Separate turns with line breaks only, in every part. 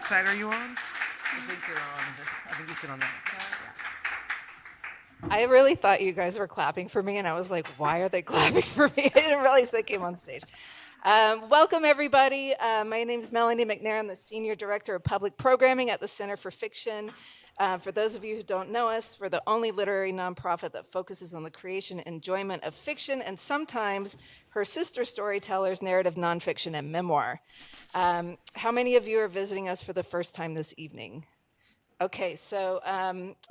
side are you on? I think you're on this. I think you sit on that side.
I really thought you guys were clapping for me, and I was like, why are they clapping for me? I didn't realize they came on stage. Welcome, everybody. My name is Melanie McNair. I'm the Senior Director of Public Programming at the Center for Fiction. For those of you who don't know us, we're the only literary nonprofit that focuses on the creation and enjoyment of fiction and sometimes her sister storytellers, narrative nonfiction, and memoir. How many of you are visiting us for the first time this evening? Okay, so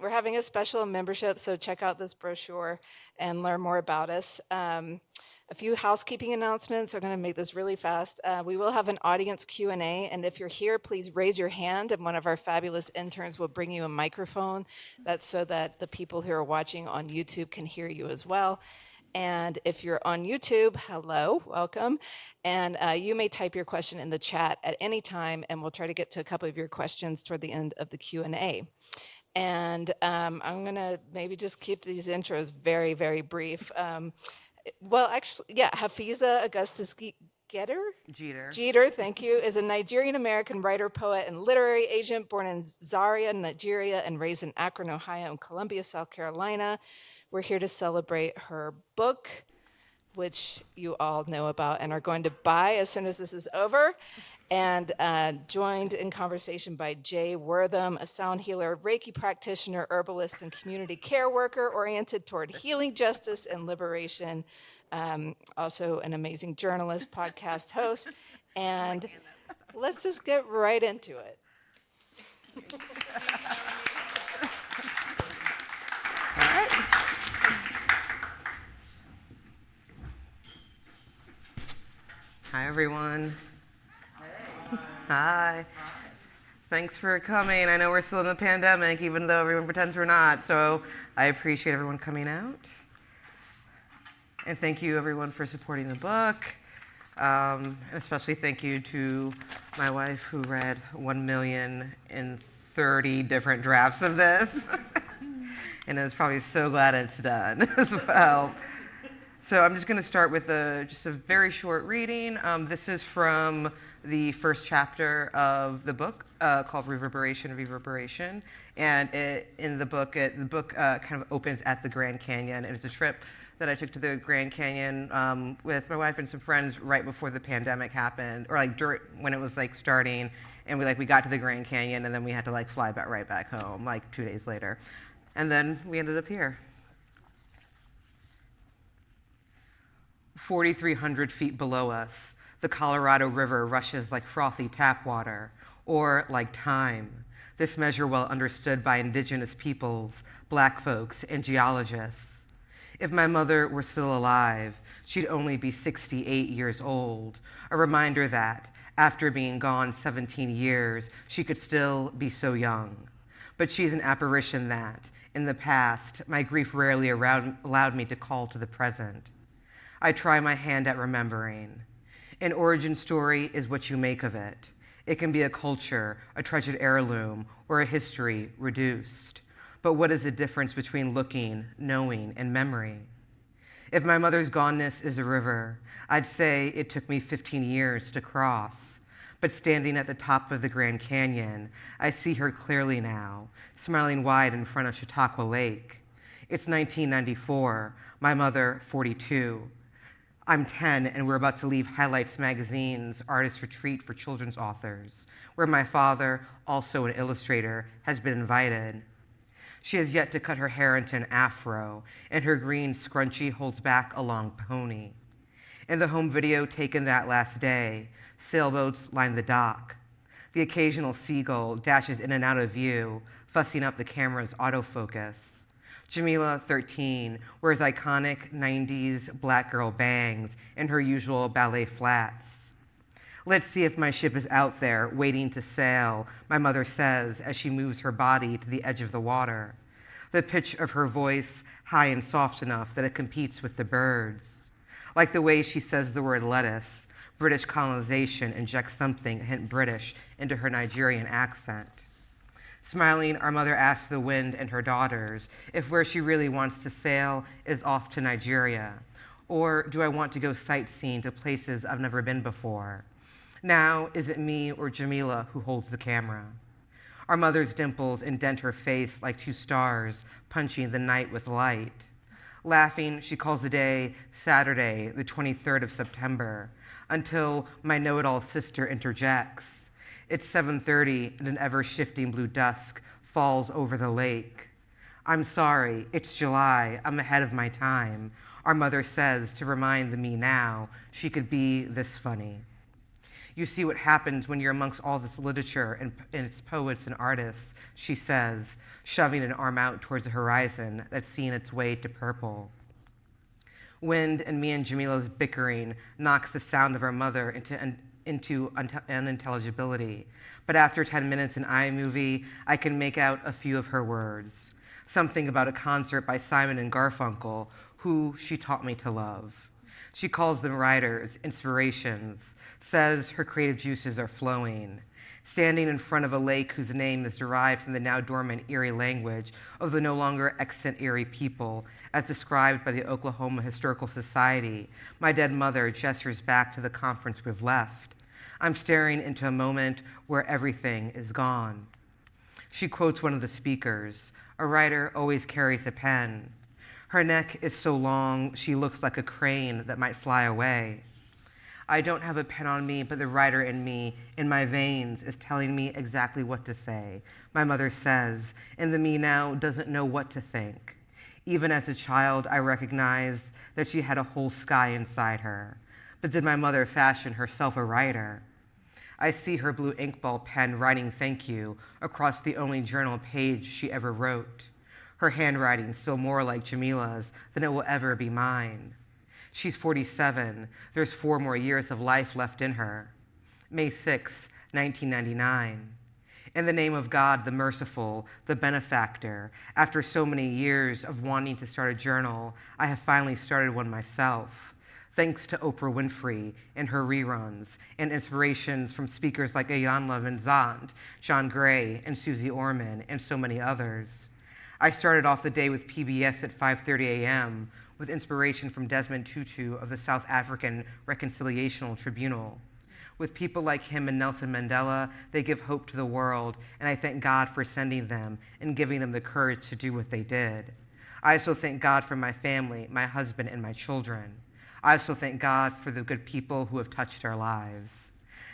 we're having a special membership, so check out this brochure and learn more about us. A few housekeeping announcements. Are going to make this really fast. We will have an audience Q&A, and if you're here, please raise your hand, and one of our fabulous interns will bring you a microphone. That's so that the people who are watching on YouTube can hear you as well. And if you're on YouTube, hello, welcome. And you may type your question in the chat at any time, and we'll try to get to a couple of your questions toward the end of the Q&A. And I'm going to maybe just keep these intros very, very brief. Well, actually, yeah, Hafizah Augustus Jeter, thank you, is a Nigerian-American writer, poet, and literary agent born in Zaria, Nigeria, and raised in Akron, Ohio, and Columbia, South Carolina. We're here to celebrate her book, which you all know about and are going to buy as soon as this is over, and joined in conversation by Jay Wortham, a sound healer, Reiki practitioner, herbalist, and community care worker oriented toward healing, justice, and liberation. Also an amazing journalist, podcast host, and let's just get right into it.
All right. Hi, everyone. Hey. Hi. Thanks for coming. I know we're still in a pandemic, even though everyone pretends we're not, so I appreciate everyone coming out. And thank you, everyone, for supporting the book. And especially thank you to my wife, who read 1,030 different drafts of this, and is probably so glad it's done as well. So I'm just going to start with just a very short reading. This is from the first chapter of the book called Reverberation of Reverberation. And in the book kind of opens at the Grand Canyon. It was a trip that I took to the Grand Canyon with my wife and some friends right before the pandemic happened, or like when it was like starting. And we got to the Grand Canyon, and then we had to like fly right back home like 2 days later. And then we ended up here. 4,300 feet below us, the Colorado River rushes like frothy tap water, or like time. This measure well understood by indigenous peoples, black folks, and geologists. If my mother were still alive, she'd only be 68 years old, a reminder that, after being gone 17 years, she could still be so young. But she's an apparition that, in the past, my grief rarely allowed me to call to the present. I try my hand at remembering. An origin story is what you make of it. It can be a culture, a treasured heirloom, or a history reduced. But what is the difference between looking, knowing, and memory? If my mother's goneness is a river, I'd say it took me 15 years to cross. But standing at the top of the Grand Canyon, I see her clearly now, smiling wide in front of Chautauqua Lake. It's 1994, my mother 42. I'm 10, and we're about to leave Highlights Magazine's Artist Retreat for Children's Authors, where my father, also an illustrator, has been invited. She has yet to cut her hair into an afro, and her green scrunchie holds back a long pony. In the home video taken that last day, sailboats line the dock. The occasional seagull dashes in and out of view, fussing up the camera's autofocus. Jamila, 13, wears iconic 90s black girl bangs and her usual ballet flats. Let's see if my ship is out there, waiting to sail, my mother says as she moves her body to the edge of the water. The pitch of her voice high and soft enough that it competes with the birds. Like the way she says the word lettuce, British colonization injects something a hint British into her Nigerian accent. Smiling, our mother asks the wind and her daughters if where she really wants to sail is off to Nigeria, or do I want to go sightseeing to places I've never been before? Now, is it me or Jamila who holds the camera? Our mother's dimples indent her face like two stars punching the night with light. Laughing, she calls the day Saturday, the 23rd of September, until my know-it-all sister interjects. It's 7:30 and an ever-shifting blue dusk falls over the lake. I'm sorry, it's July, I'm ahead of my time, our mother says to remind the me now she could be this funny. You see what happens when you're amongst all this literature and its poets and artists, she says, shoving an arm out towards the horizon that's seen its way to purple. Wind and me and Jamila's bickering knocks the sound of our mother into unintelligibility. But after 10 minutes in iMovie, I can make out a few of her words. Something about a concert by Simon and Garfunkel, who she taught me to love. She calls them writers, inspirations, says her creative juices are flowing. Standing in front of a lake whose name is derived from the now dormant Erie language of the no longer extant Erie people, as described by the Oklahoma Historical Society, my dead mother gestures back to the conference we've left. I'm staring into a moment where everything is gone. She quotes one of the speakers. A writer always carries a pen. Her neck is so long, she looks like a crane that might fly away. I don't have a pen on me, but the writer in me, in my veins, is telling me exactly what to say. My mother says, and the me now doesn't know what to think. Even as a child, I recognized that she had a whole sky inside her. But did my mother fashion herself a writer? I see her blue inkball pen writing thank you across the only journal page she ever wrote. Her handwriting still more like Jamila's than it will ever be mine. She's 47. There's 4 more years of life left in her. May 6, 1999. In the name of God, the merciful, the benefactor, after so many years of wanting to start a journal, I have finally started one myself. Thanks to Oprah Winfrey and her reruns, and inspirations from speakers like Ayanla Van Zandt, John Gray, and Susie Orman, and so many others. I started off the day with PBS at 5:30 a.m., with inspiration from Desmond Tutu of the South African Reconciliational Tribunal. With people like him and Nelson Mandela, they give hope to the world, and I thank God for sending them and giving them the courage to do what they did. I also thank God for my family, my husband, and my children. I also thank God for the good people who have touched our lives.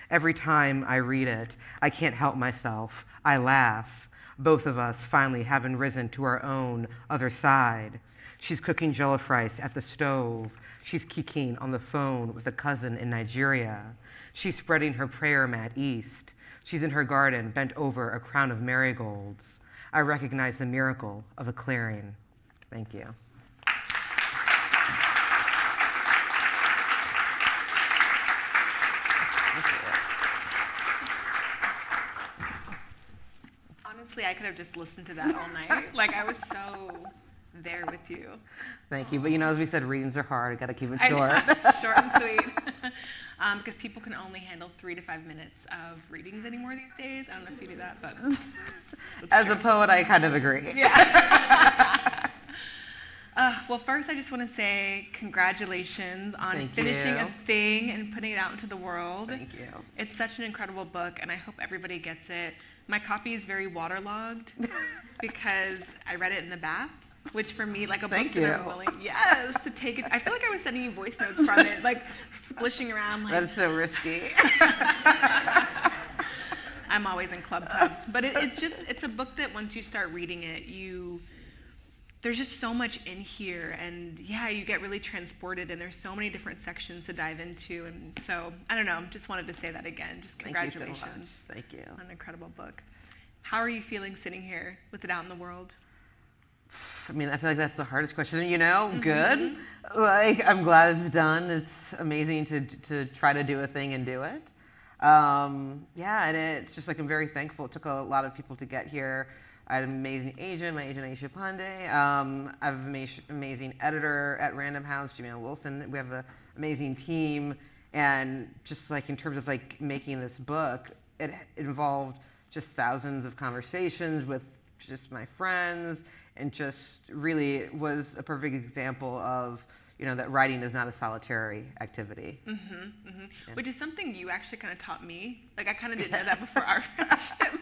Every time I read it, I can't help myself. I laugh. Both of us finally having risen to our own other side. She's cooking jollof rice at the stove. She's kikiing on the phone with a cousin in Nigeria. She's spreading her prayer mat east. She's in her garden, bent over a crown of marigolds. I recognize the miracle of a clearing. Thank you.
Honestly, I could have just listened to that all night. Like, I was so there with you.
Thank you. But as we said, readings are hard. Got to keep it short.
Short and sweet. Because people can only handle 3 to 5 minutes of readings anymore these days. I don't know if you do that, but
as a poet, I kind of agree.
Yeah. Well, first, I just want to say congratulations on finishing a thing and putting it out into the world.
Thank you.
It's such an incredible book, and I hope everybody gets it. My copy is very waterlogged because I read it in the bath, which for me, like a book that I'm willing, to take it. I feel like I was sending you voice notes from it, like splishing around. Like,
that's so risky.
I'm always in club tub, but it's a book that once you start reading it, there's just so much in here, and you get really transported, and there's so many different sections to dive into, and so I don't know, just wanted to say that again. Just congratulations.
Thank you so much. Thank you.
On an incredible book. How are you feeling sitting here with it out in the world?
I mean, I feel like that's the hardest question. Good. Like, I'm glad it's done. It's amazing to try to do a thing and do it. And it's just like I'm very thankful. It took a lot of people to get here. I had an amazing agent, my agent Aisha Pandey. I have an amazing editor at Random House, Jamila Wilson. We have an amazing team. And just like in terms of like making this book, it involved just thousands of conversations with just my friends, and just really was a perfect example of, that writing is not a solitary activity.
Yeah. Which is something you actually kind of taught me. Like, I kind of didn't know that before our friendship.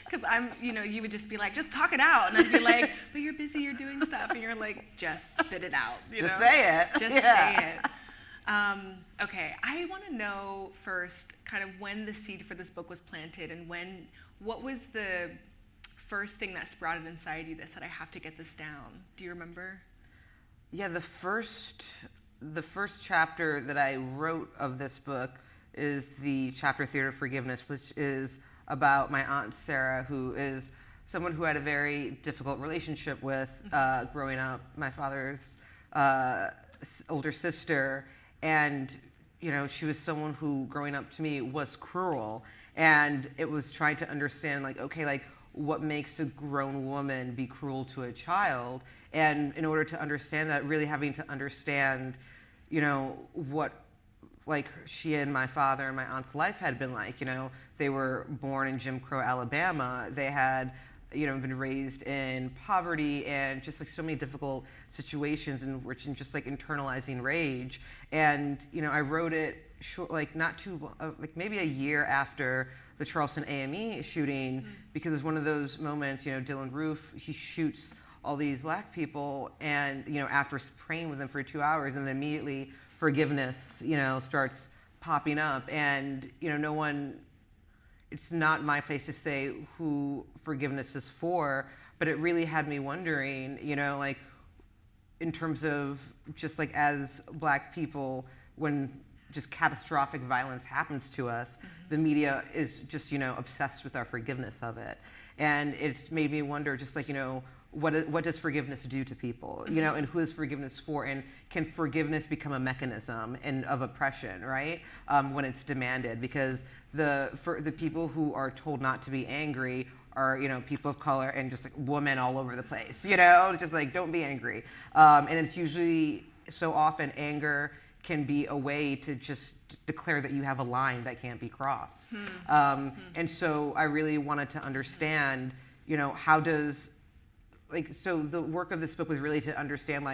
Because you would just be like, just talk it out. And I'd be like, but you're busy, you're doing stuff. And you're like, just spit it out.
Just say it.
Just say it. Okay, I want to know first kind of when the seed for this book was planted and what was the first thing that sprouted inside you that said, I have to get this down? Do you remember?
Yeah, the first chapter that I wrote of this book is the chapter Theater of Forgiveness, which is about my Aunt Sarah, who is someone who had a very difficult relationship with growing up, my father's older sister. And, she was someone who, growing up to me, was cruel. And it was trying to understand, what makes a grown woman be cruel to a child? And in order to understand that, really having to understand, what she and my father and my aunt's life had been like. They were born in Jim Crow, Alabama. They had, been raised in poverty and just so many difficult situations in which just internalizing rage. And, I wrote it not too, maybe a year after the Charleston AME shooting, because it's one of those moments, Dylan Roof, he shoots all these black people and, after praying with them for 2 hours, and then immediately forgiveness, starts popping up. And, no one, it's not my place to say who forgiveness is for, but it really had me wondering, in terms of just as black people, when just catastrophic violence happens to us, the media is just, obsessed with our forgiveness of it. And it's made me wonder just what does forgiveness do to people, and who is forgiveness for, and can forgiveness become a mechanism of oppression, right? When it's demanded, because for the people who are told not to be angry are, people of color and just women all over the place, just don't be angry. And it's usually so often anger can be a way to just declare that you have a line that can't be crossed. And so I really wanted to understand, how does, so the work of this book was really to understand,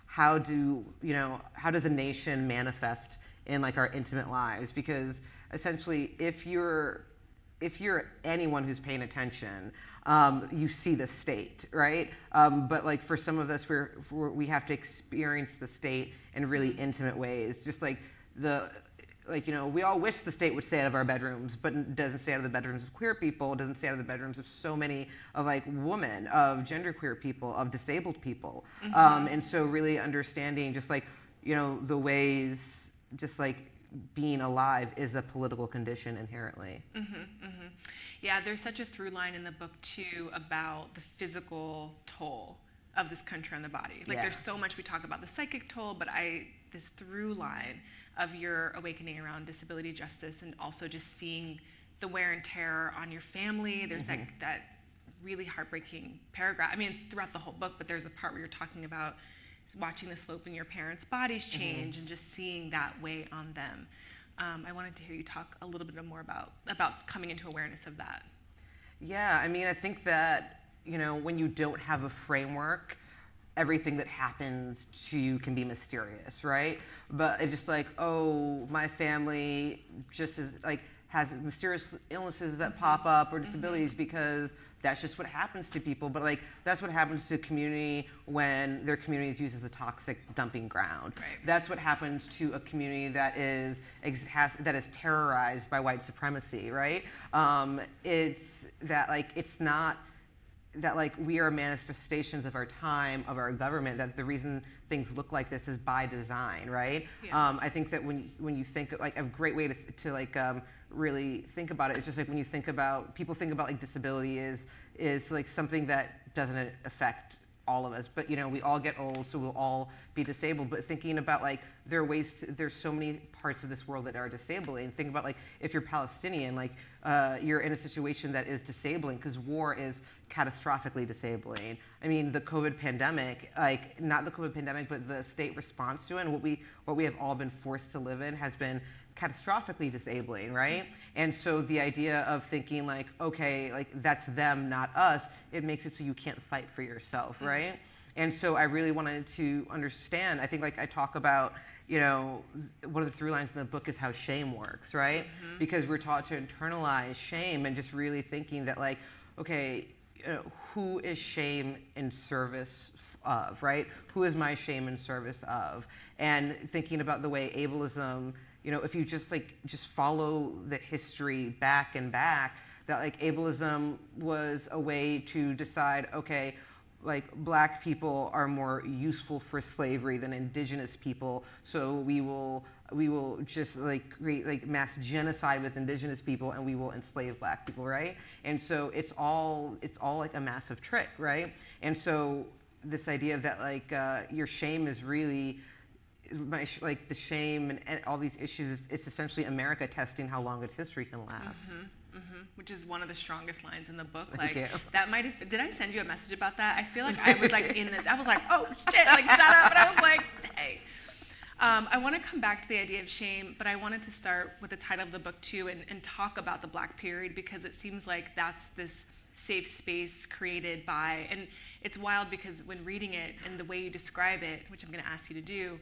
how does a nation manifest in our intimate lives? Because essentially, if you're anyone who's paying attention, you see the state, right? But for some of us, we have to experience the state in really intimate ways. Just we all wish the state would stay out of our bedrooms, but it doesn't stay out of the bedrooms of queer people. It doesn't stay out of the bedrooms of so many of women, of genderqueer people, of disabled people. And so really understanding just the ways, just being alive is a political condition inherently.
Yeah, there's such a through line in the book too about the physical toll of this country on the body. There's so much we talk about the psychic toll, but this through line of your awakening around disability justice, and also just seeing the wear and tear on your family. There's that really heartbreaking paragraph. I mean, it's throughout the whole book, but there's a part where you're talking about watching the slope in your parents' bodies change and just seeing that weigh on them. I wanted to hear you talk a little bit more about coming into awareness of that.
Yeah, I mean, I think that, when you don't have a framework, everything that happens to you can be mysterious, right? But it's just my family just is has mysterious illnesses that pop up or disabilities because that's just what happens to people. But that's what happens to a community when their community is used as a toxic dumping ground.
Right.
That's what happens to a community that is terrorized by white supremacy, right? It's that it's not that we are manifestations of our time, of our government, that the reason things look like this is by design, right?
Yeah.
I think that when you think a great way to really think about it is just when you think about, people think about disability is something that doesn't affect all of us, but we all get old, so we'll all be disabled. But thinking about there's so many parts of this world that are disabling. Think about if you're Palestinian, you're in a situation that is disabling because war is catastrophically disabling. I mean, the COVID pandemic, not the COVID pandemic, but the state response to it, and what we have all been forced to live in has been catastrophically disabling, right? And so the idea of thinking okay, that's them, not us, it makes it so you can't fight for yourself, right? And so I really wanted to understand. I think like I talk about, one of the through lines in the book is how shame works, right? Because we're taught to internalize shame and just really thinking that like, okay, who is shame in service of, right? Who is my shame in service of? And thinking about the way ableism, if you just follow the history back and back, that like ableism was a way to decide, okay, like black people are more useful for slavery than indigenous people, so we will just like create like mass genocide with indigenous people and we will enslave black people, right? And so it's all like a massive trick, right? And so this idea of that like your shame is really like the shame and all these issues, it's essentially America testing how long its history can last.
Which is one of the strongest lines in the book.
Thank you.
That might have, did I send you a message about that? I feel like I was like in this, I was like, oh shit, like shut up, and I was like, dang. I want to come back to the idea of shame, but I wanted to start with the title of the book too and talk about the Black period, because it seems like that's this safe space created by, and it's wild because when reading it and the way you describe it, which I'm going to ask you to do,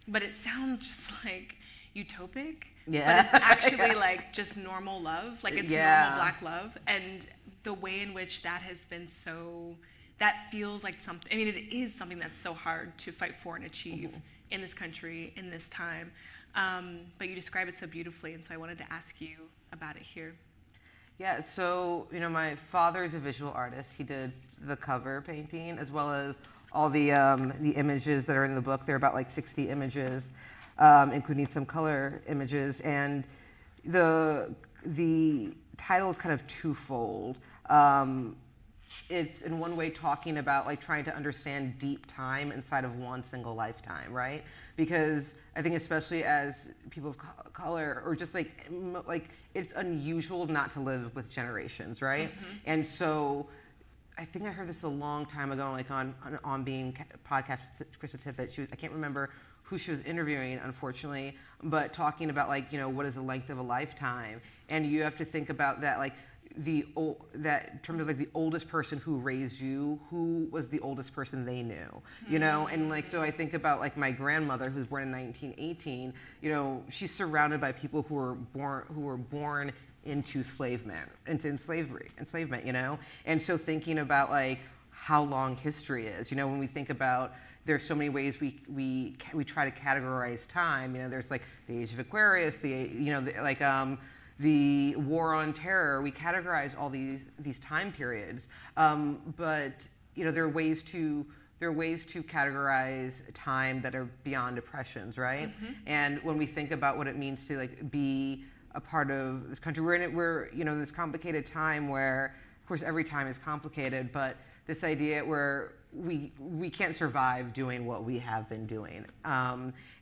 but it sounds just like utopic.
Yeah.
But it's actually like just normal love, like it's normal Black love, and the way in which that has been that feels like something, I mean, it is something that's so hard to fight for and achieve in this country, in this time, but you describe it so beautifully, and so I wanted to ask you about it here.
Yeah, so, my father is a visual artist. He did the cover painting as well as all the images that are in the book. There are about like 60 images, including some color images, and the title is kind of twofold. It's in one way talking about like trying to understand deep time inside of one single lifetime, right? Because I think especially as people of color, or just like it's unusual not to live with generations, right? And so I think I heard this a long time ago, like on being podcast with Krista Tippett. I can't remember who she was interviewing, unfortunately, but talking about like, what is the length of a lifetime? And you have to think about that, like that in terms of like the oldest person who raised you, who was the oldest person they knew, and like, so I think about like my grandmother who was born in 1918, she's surrounded by people who were born into enslavement, and so thinking about like how long history is, when we think about, there's so many ways we try to categorize time, there's like the age of Aquarius, the war on terror, we categorize all these time periods, but there are ways to categorize time that are beyond oppressions, right? And when we think about what it means to like be a part of this country, we're in this complicated time where, of course, every time is complicated, but this idea where we can't survive doing what we have been doing,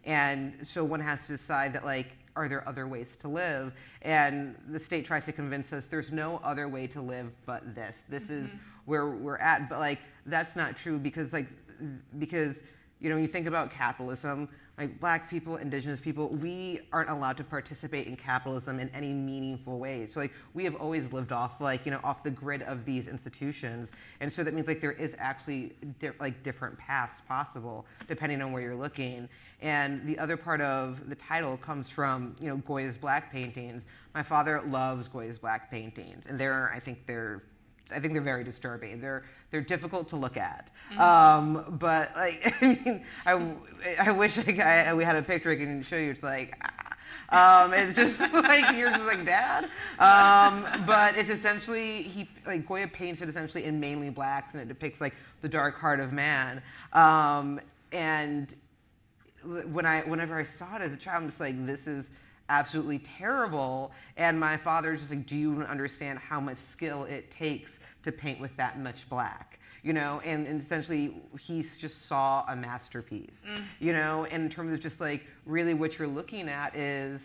and so one has to decide that like, are there other ways to live? And the state tries to convince us there's no other way to live but this. This is where we're at. But like, that's not true, because when you think about capitalism, like Black people, indigenous people, we aren't allowed to participate in capitalism in any meaningful ways. So like, we have always lived off off the grid of these institutions. And so that means like there is actually different paths possible depending on where you're looking. And the other part of the title comes from, Goya's Black paintings. My father loves Goya's Black paintings, and I think they're very disturbing. They're difficult to look at. But like, I mean, I wish we had a picture I can show you. It's like, it's just like, you're just like, Dad. But it's essentially, Goya paints it essentially in mainly blacks, and it depicts like the dark heart of man. And whenever I saw it as a child, I'm just like, this is absolutely terrible. And my father's just like, do you understand how much skill it takes to paint with that much black? And essentially he just saw a masterpiece, and in terms of just like really what you're looking at is,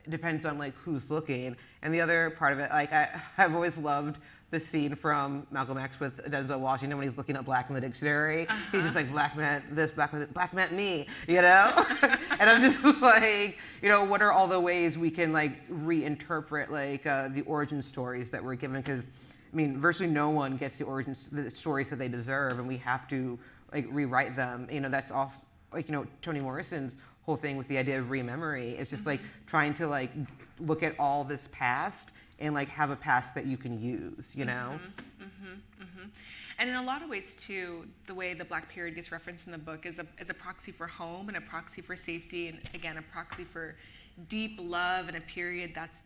depends on like who's looking. And the other part of it, like I've always loved the scene from Malcolm X with Denzel Washington when he's looking up black in the dictionary. He's just like, black meant this, black meant me, And I'm just like, what are all the ways we can like reinterpret like the origin stories that we're given? Because I mean, virtually no one gets the stories that they deserve, and we have to like rewrite them. That's off like Toni Morrison's whole thing with the idea of rememory. It's just like trying to like look at all this past and like have a past that you can use.
And in a lot of ways too, the way the Black period gets referenced in the book is a proxy for home and a proxy for safety, and again a proxy for deep love and a period that's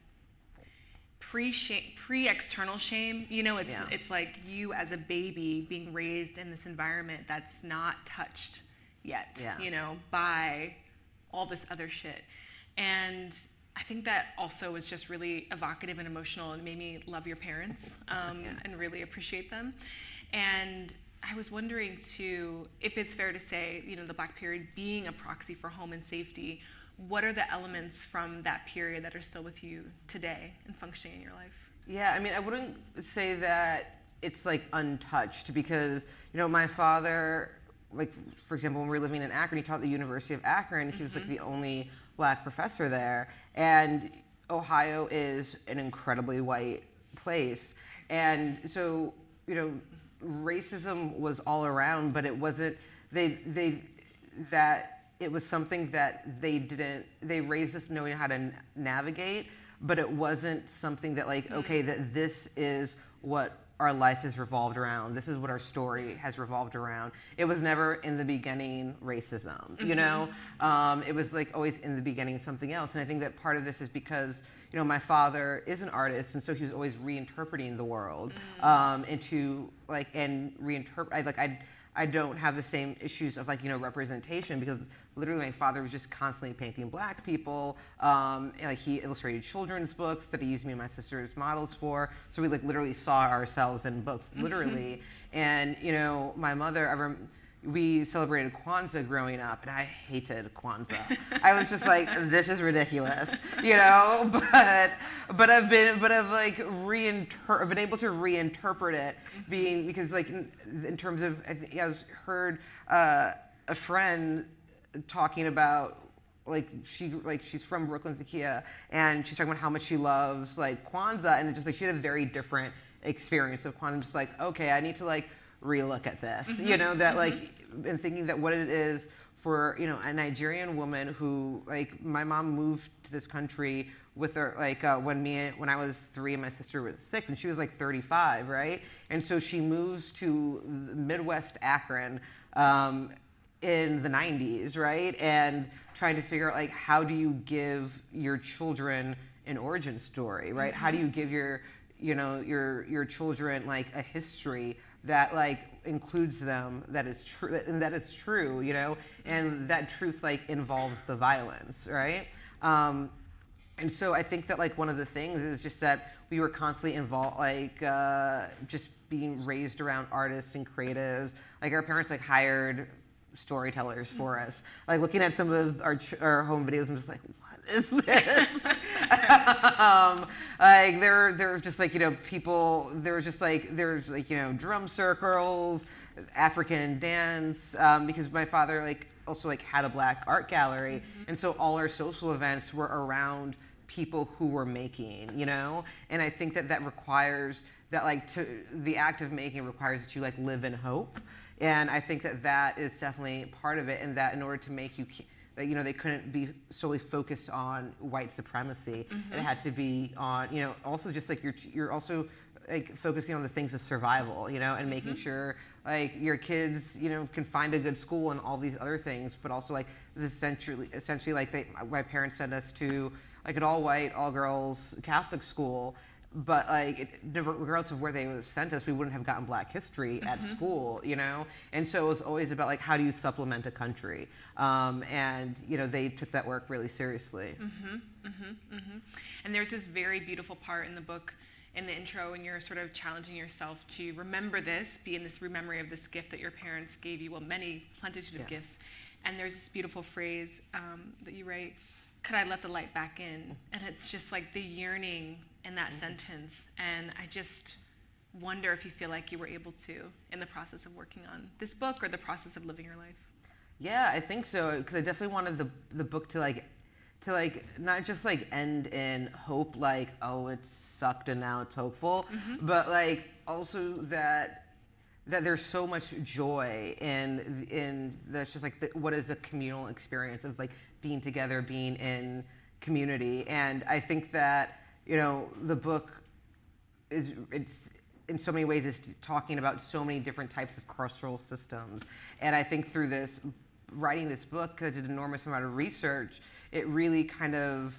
pre-external shame. It's like you as a baby being raised in this environment that's not touched yet, by all this other shit. And I think that also was just really evocative and emotional, and made me love your parents and really appreciate them. And I was wondering too, if it's fair to say, the Black period being a proxy for home and safety, what are the elements from that period that are still with you today and functioning in your life?
Yeah, I mean, I wouldn't say that it's like untouched, because my father, like for example, when we were living in Akron, he taught at the University of Akron. He was like the only Black professor there, and Ohio is an incredibly white place, and so racism was all around, but it wasn't it was something that they raised us knowing how to navigate, but it wasn't something that like, okay, that this is what our life has revolved around. This is what our story has revolved around. It was never in the beginning racism, It was like always in the beginning something else. And I think that part of this is because, my father is an artist, and so he was always reinterpreting the world I don't have the same issues of representation, because literally my father was just constantly painting Black people. He illustrated children's books that he used me and my sister as models for. So we literally saw ourselves in books, literally. And my mother, we celebrated Kwanzaa growing up, and I hated Kwanzaa. I was just like, this is ridiculous, But I've been able to reinterpret it, because in terms of, I heard a friend talking about she's from Brooklyn, Zakiya, and she's talking about how much she loves Kwanzaa, and it's just she had a very different experience of Kwanzaa. I'm just like, okay, I need to relook at this, and thinking that what it is for, a Nigerian woman who, my mom moved to this country with her, when I was 3 and my sister was 6, and she was 35, right? And so she moves to Midwest Akron in the 90s, right? And trying to figure out, how do you give your children an origin story, right? How do you give your children a history that includes them, that is true, and that is true, and that truth involves the violence, right? And so I think that one of the things is just that we were constantly involved, just being raised around artists and creatives. Our parents hired storytellers for us. Looking at some of our home videos, I'm just like, what is this? There were just people. There was just there's drum circles, African dance, because my father also had a Black art gallery, and so all our social events were around people who were making, and I think that requires that the act of making requires that you live in hope, and I think that is definitely part of it, and that in order to make they couldn't be solely focused on white supremacy. It had to be on, also just you're also focusing on the things of survival, and making sure your kids, can find a good school and all these other things, but also essentially my parents sent us to an all white, all girls Catholic school, but regardless of where they would have sent us, we wouldn't have gotten Black history at school, and so it was always about how do you supplement a country, and they took that work really seriously.
And there's this very beautiful part in the book, in the intro, when you're sort of challenging yourself to remember this, be in this rememory of this gift that your parents gave you, many plenitude of gifts, and there's this beautiful phrase that you write, could I let the light back in? And it's just the yearning in that sentence, and I just wonder if you feel like you were able to in the process of working on this book or the process of living your life.
Yeah, I think so, because I definitely wanted the book to not just end in hope, oh, it sucked and now it's hopeful, but also that there's so much joy in that's just like what is a communal experience of like being together, being in community. And I think that, you know, the book it's in so many ways is talking about so many different types of carceral systems. And I think through this, writing this book, because I did an enormous amount of research, it really kind of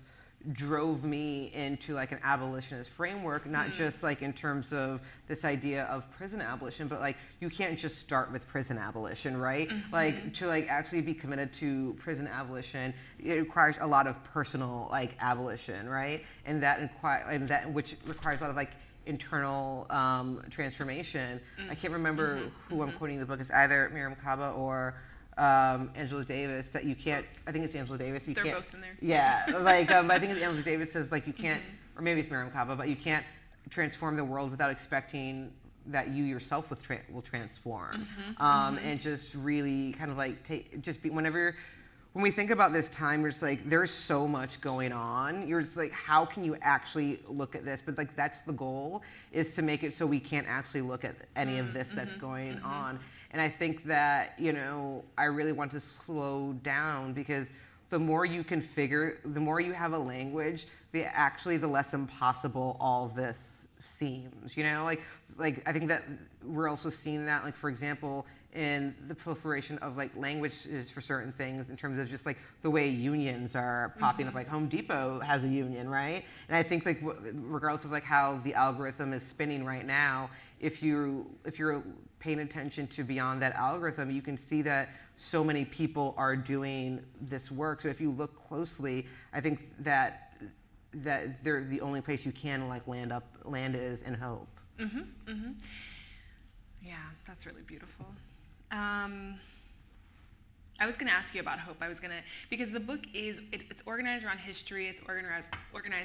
drove me into like an abolitionist framework, not just like in terms of this idea of prison abolition, but like you can't just start with prison abolition, right? Like to like actually be committed to prison abolition, it requires a lot of personal like abolition, right? And that which requires a lot of like internal transformation. I can't remember who I'm quoting in the book. It's either Miriam Kaba or Angela Davis, that you can't, I think it's Angela Davis.
They're both in there.
Yeah, like I think it's Angela Davis says like you can't, or maybe it's Miriam Kaba, but you can't transform the world without expecting that you yourself will transform. And just really kind of like when we think about this time, you're just like, there's so much going on. You're just like, how can you actually look at this? But like, that's the goal, is to make it so we can't actually look at any of this that's going on. And I think that, you know, I really want to slow down, because the more you configure, the more you have a language, the less impossible all this seems, you know? Like I think that we're also seeing that, like, for example, in the proliferation of like languages for certain things, in terms of just like the way unions are popping up. Like Home Depot has a union, right? And I think like regardless of like how the algorithm is spinning right now, if you're paying attention to beyond that algorithm, you can see that so many people are doing this work. So if you look closely, I think that they're the only place you can like land is in hope.
Yeah, that's really beautiful. I was going to ask you about hope. Because the book it's organized around history. It's organized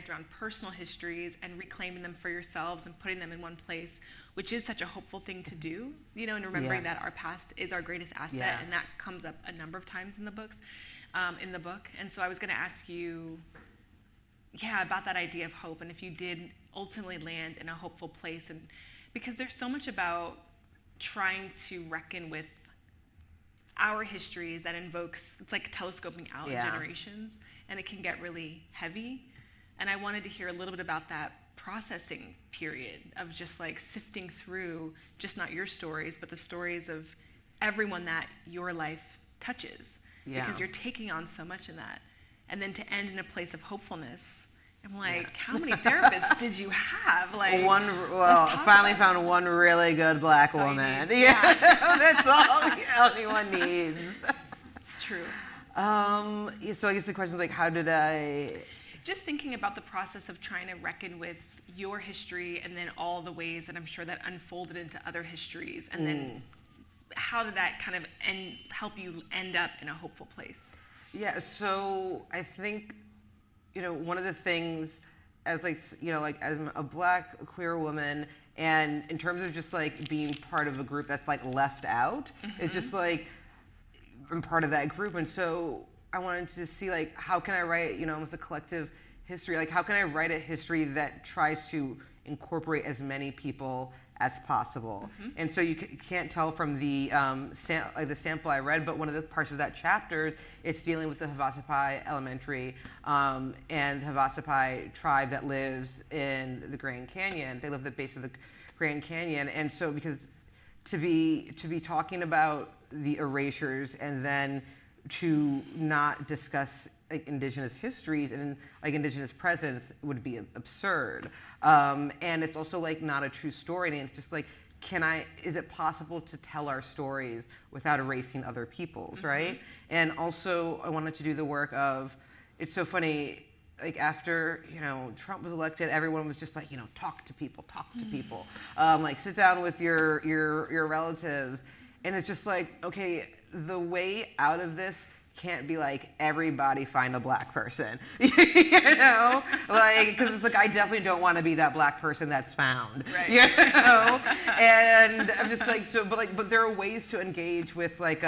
around personal histories and reclaiming them for yourselves and putting them in one place, which is such a hopeful thing to do, you know, and remembering that our past is our greatest asset, and that comes up a number of times in the book. And so I was going to ask you, about that idea of hope, and if you did ultimately land in a hopeful place, and because there's so much about trying to reckon with our histories that it's like telescoping out in generations, and it can get really heavy. And I wanted to hear a little bit about that processing period of just like sifting through just not your stories, but the stories of everyone that your life touches, because you're taking on so much in that. And then to end in a place of hopefulness, I'm like, how many therapists did you have? Like,
I finally found one really good black woman. That's all anyone needs.
It's true.
So I guess the question is like, how did I?
Just thinking about the process of trying to reckon with your history, and then all the ways that I'm sure that unfolded into other histories, and then how did that kind of help you end up in a hopeful place?
Yeah. So I think, you know, one of the things as like, you know, like as a black queer woman, and in terms of just like being part of a group that's like left out, it's just like I'm part of that group. And so I wanted to see like, how can I write, you know, almost a collective history? Like, how can I write a history that tries to incorporate as many people as possible? And so you can't tell from the the sample I read, but one of the parts of that chapter is dealing with the Hafizah Elementary and the Hafizah tribe that lives in the Grand Canyon. They live at the base of the Grand Canyon, and so because to be talking about the erasures and then to not discuss like indigenous histories and like indigenous presence would be absurd. And it's also like not a true story. And it's just like, is it possible to tell our stories without erasing other people's, right? And also I wanted to do the work of, it's so funny, like after, you know, Trump was elected, everyone was just like, you know, talk to people. Like sit down with your relatives. And it's just like, okay, the way out of this can't be like everybody find a black person, you know, like, because it's like I definitely don't want to be that black person that's found, right. You know, and I'm just like but there are ways to engage with like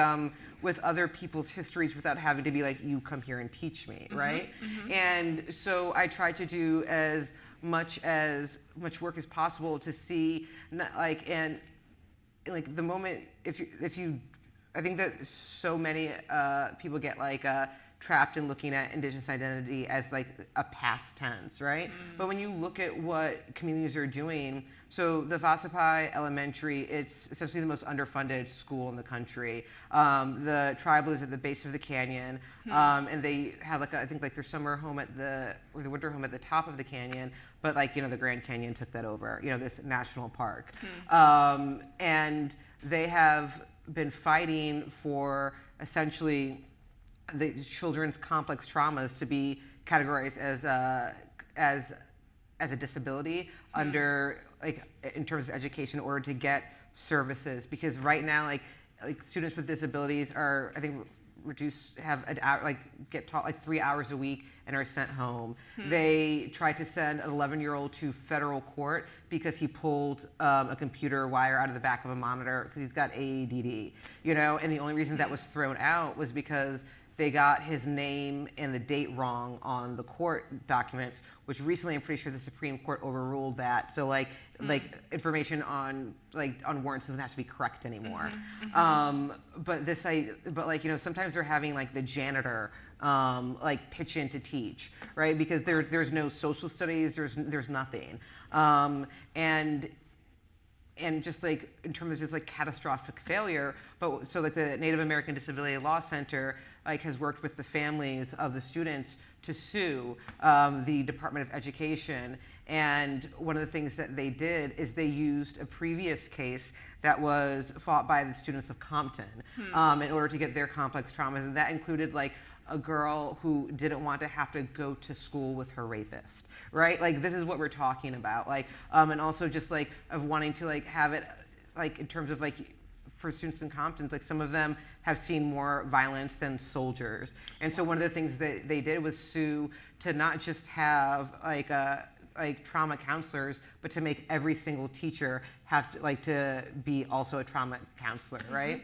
with other people's histories without having to be like, you come here and teach me, right? And so I try to do as much work as possible to see, and like the moment if you I think that so many people get trapped in looking at Indigenous identity as like a past tense, right? But when you look at what communities are doing, so the Vasapai Elementary, it's essentially the most underfunded school in the country. The tribal is at the base of the canyon, and they have I think their summer home or the winter home at the top of the canyon, but the Grand Canyon took that over, this national park. And they have been fighting for essentially the children's complex traumas to be categorized as a disability under in terms of education in order to get services, because right now students with disabilities are, I think, get taught 3 hours a week and are sent home. They tried to send an 11-year-old to federal court because he pulled a computer wire out of the back of a monitor because he's got ADD, and the only reason that was thrown out was because they got his name and the date wrong on the court documents, which recently I'm pretty sure the Supreme Court overruled that. So information on warrants doesn't have to be correct anymore. But sometimes they're having the janitor pitch in to teach, right? Because there's no social studies, there's nothing. And just in terms of just catastrophic failure, but so the Native American Disability Law Center has worked with the families of the students to sue the Department of Education. And one of the things that they did is they used a previous case that was fought by the students of Compton in order to get their complex traumas, and that included a girl who didn't want to have to go to school with her rapist, right? This is what we're talking about. And also just of wanting to have it in terms of for students in Compton, some of them have seen more violence than soldiers. And so one of the things that they did was sue to not just have trauma counselors, but to make every single teacher have to be also a trauma counselor, right?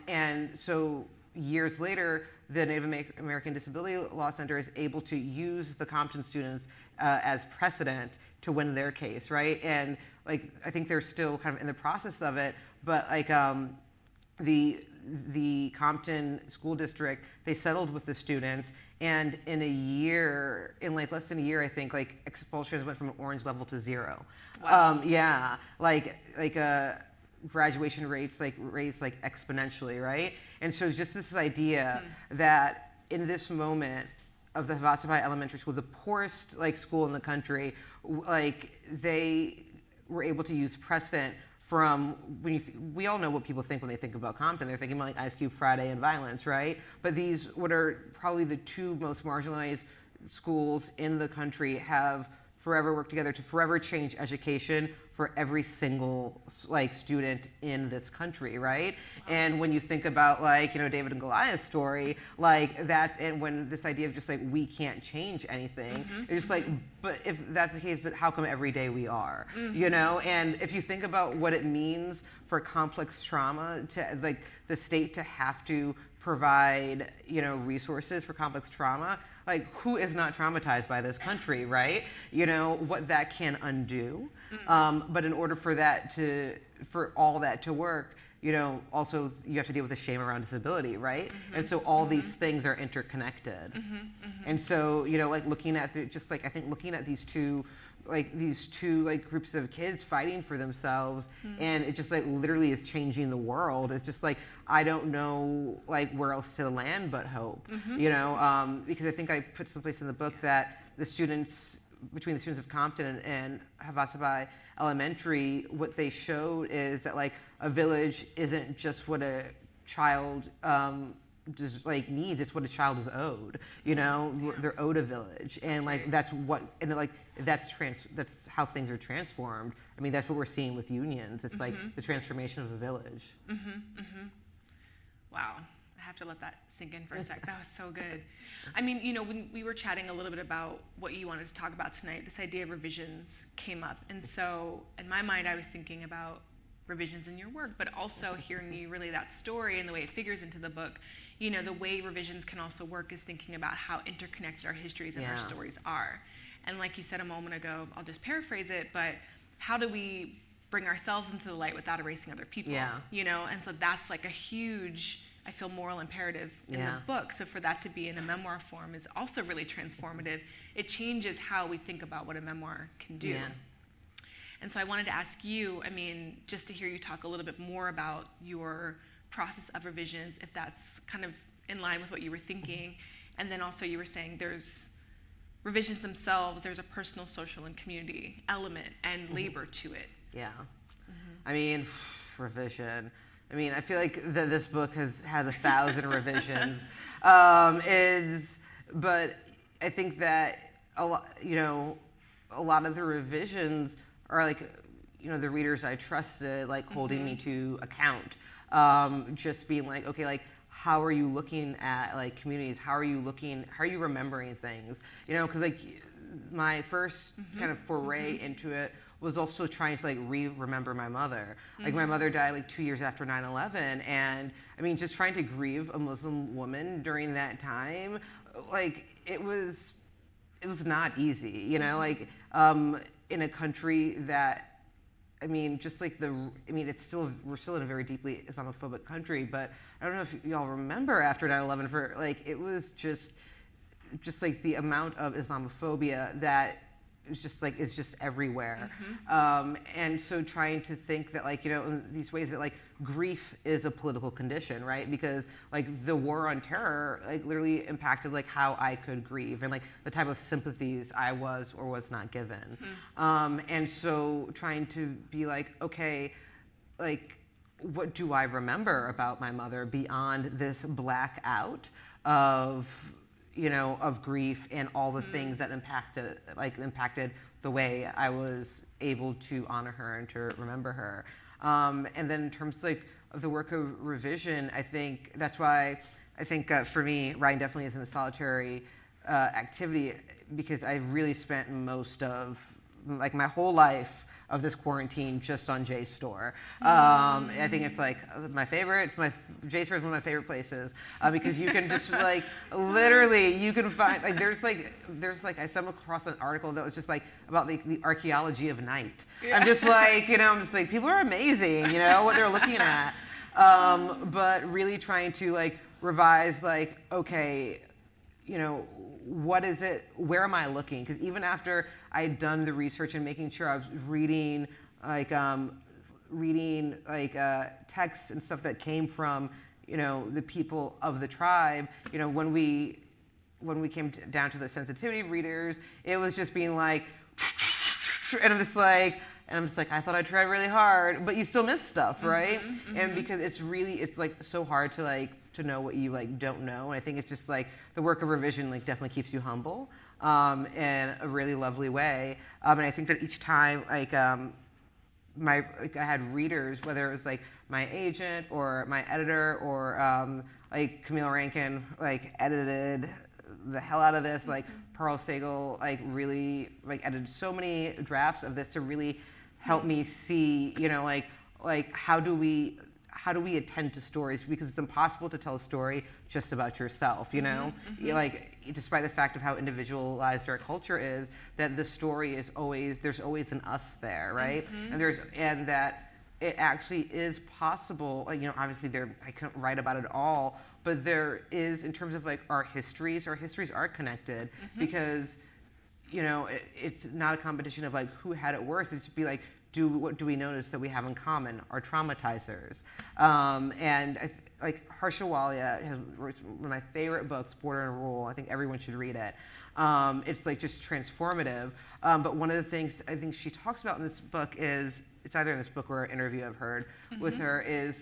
And so years later, the Native American Disability Law Center is able to use the Compton students as precedent to win their case, right? And I think they're still kind of in the process of it, but the Compton School District, they settled with the students, and in less than a year, I think expulsions went from an orange level to 0. Wow. Graduation rates raised exponentially, right? And so just this idea that in this moment of the Vasapai Elementary School, the poorest school in the country, they were able to use precedent from we all know what people think when they think about Compton. They're thinking about Ice Cube Friday and violence, right? But these, what are probably the two most marginalized schools in the country, have forever worked together to forever change education for every single student in this country, right? And when you think about David and Goliath's story, that's, and when this idea of just we can't change anything, it's just but if that's the case, but how come every day we are, And if you think about what it means for complex trauma to the state to have to provide resources for complex trauma, who is not traumatized by this country, right? What that can undo. But in order for all that to work, also you have to deal with the shame around disability, right? And so all these things are interconnected. And so, looking at I think looking at these two groups of kids fighting for themselves, and it just literally is changing the world. It's just I don't know where else to land but hope, because I think I put someplace in the book that between the students of Compton and Havasabai Elementary, what they showed is that a village isn't just what a child just needs, it's what a child is owed. They're owed a village, and that's what, and that's how things are transformed. I mean, that's what we're seeing with unions. It's the transformation of a village.
Wow, I have to let that sink in for a sec. That was so good. I mean, when we were chatting a little bit about what you wanted to talk about tonight, this idea of revisions came up, and so in my mind, I was thinking about revisions in your work, but also hearing you relay that story and the way it figures into the book. The way revisions can also work is thinking about how interconnected our histories and our stories are. And like you said a moment ago, I'll just paraphrase it, but how do we bring ourselves into the light without erasing other people?
Yeah.
You know, and so that's like a huge, I feel, moral imperative in the book. So for that to be in a memoir form is also really transformative. It changes how we think about what a memoir can do.
Yeah.
And so I wanted to ask you, I mean, just to hear you talk a little bit more about your process of revisions, if that's kind of in line with what you were thinking. And then also you were saying there's revisions themselves, there's a personal, social, and community element and labor to it.
Yeah. I mean, revision. I mean, I feel like this book has 1,000 revisions. But I think that a lot of the revisions are like, the readers I trusted, like holding me to account. Just being like, okay, like, how are you looking at like communities? How are you remembering things? Because like my first kind of foray into it was also trying to like remember my mother. Like my mother died like 2 years after 9/11, and I mean, just trying to grieve a Muslim woman during that time, like it was not easy, like in a country that, I mean, just like we're still in a very deeply Islamophobic country, but I don't know if y'all remember after 9/11, for like, it was just like the amount of Islamophobia that is just everywhere. And so trying to think that like, in these ways that like grief is a political condition, right? Because like the war on terror, like literally impacted like how I could grieve and like the type of sympathies I was or was not given. And so trying to be like, okay, like what do I remember about my mother beyond this blackout of grief and all the things that impacted the way I was able to honor her and to remember her. And then in terms of the work of revision, I think that's why I think for me, writing definitely isn't a solitary activity, because I really spent most of like my whole life of this quarantine just on JSTOR. I think it's like my favorite. JSTOR is one of my favorite places because you can just like literally you can find like there's like I stumbled across an article that was just like about the archaeology of night. Yeah. I'm just like people are amazing, what they're looking at, but really trying to like revise like, okay, what is it? Where am I looking? Because even after I had done the research and making sure I was reading texts and stuff that came from the people of the tribe, when we came down to the sensitivity readers, it was just being like, and I'm just like, I thought I tried really hard, but you still miss stuff, right? And because it's like so hard to like to know what you like don't know. And I think it's just like the work of revision like definitely keeps you humble in a really lovely way. And I think that each time I had readers, whether it was like my agent or my editor or like Camille Rankin like edited the hell out of this, like Pearl Sagal like really like edited so many drafts of this to really help me see, like how do we attend to stories, because it's impossible to tell a story just about yourself, like despite the fact of how individualized our culture is, that the story is there's always an us there, right? And that it actually is possible, like, obviously I couldn't write about it all, but there is, in terms of like our histories are connected, because it's not a competition of like who had it worse. It's be like, what do we notice that we have in common? Our traumatizers. And like Harsha Walia has one of my favorite books, Border and Rule. I think everyone should read it. It's like just transformative. But one of the things I think she talks about in this book is, it's either in this book or an interview I've heard with her, is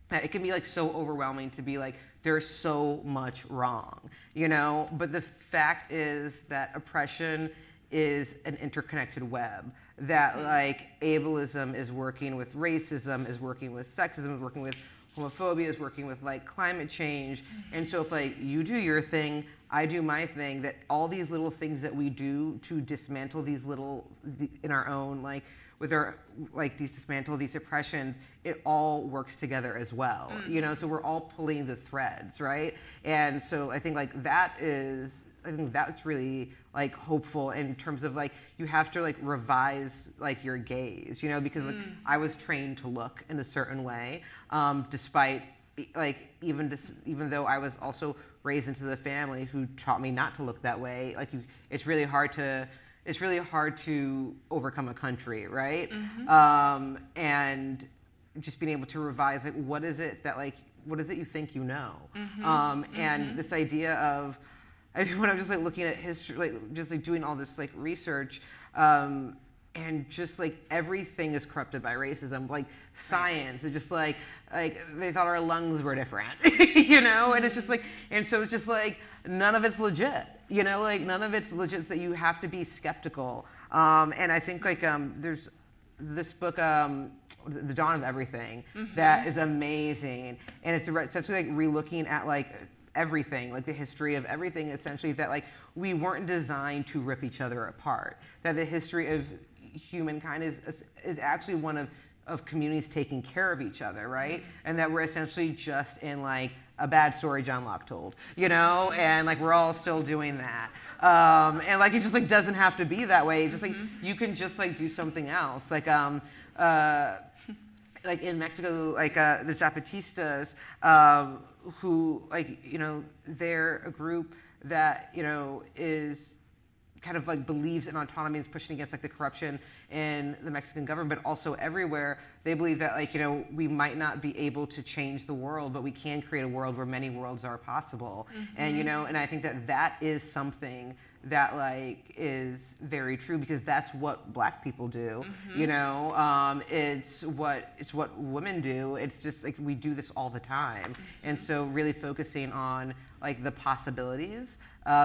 that it can be like so overwhelming to be like, there's so much wrong, but the fact is that oppression is an interconnected web, that like ableism is working with racism, is working with sexism, is working with homophobia, is working with like climate change. And so if like you do your thing, I do my thing, that all these little things that we do to dismantle in our own, like with our, like dismantle these oppressions, it all works together as well, so we're all pulling the threads, right? And so I think like that is I think that's really like hopeful in terms of like you have to like revise like your gaze, you know, because like I was trained to look in a certain way, despite like even though I was also raised into the family who taught me not to look that way. Like it's really hard to overcome a country, right? And just being able to revise like what is it you think you know, and this idea of, I mean, when I'm just like looking at history, like just like doing all this like research, and just like everything is corrupted by racism. Like science, it's just like they thought our lungs were different, you know, and it's just like, and so it's just like none of it's legit, you know, like none of it's legit. So you have to be skeptical, and I think like there's this book, The Dawn of Everything, that is amazing, and it's essentially like relooking at like everything, like the history of everything, essentially, that like we weren't designed to rip each other apart, that the history of humankind is actually one of communities taking care of each other, right? And that we're essentially just in like a bad story John Locke told, you know, and like we're all still doing that, and like it just like doesn't have to be that way. Just like you can just like do something else, like in Mexico, like the Zapatistas, who, like, you know, they're a group that, you know, is kind of like believes in autonomy and is pushing against like the corruption in the Mexican government, but also everywhere. They believe that, like, you know, we might not be able to change the world, but we can create a world where many worlds are possible. And, you know, and I think that that is something that like is very true, because that's what Black people do. You know, it's what women do. It's just like we do this all the time. And so really focusing on like the possibilities,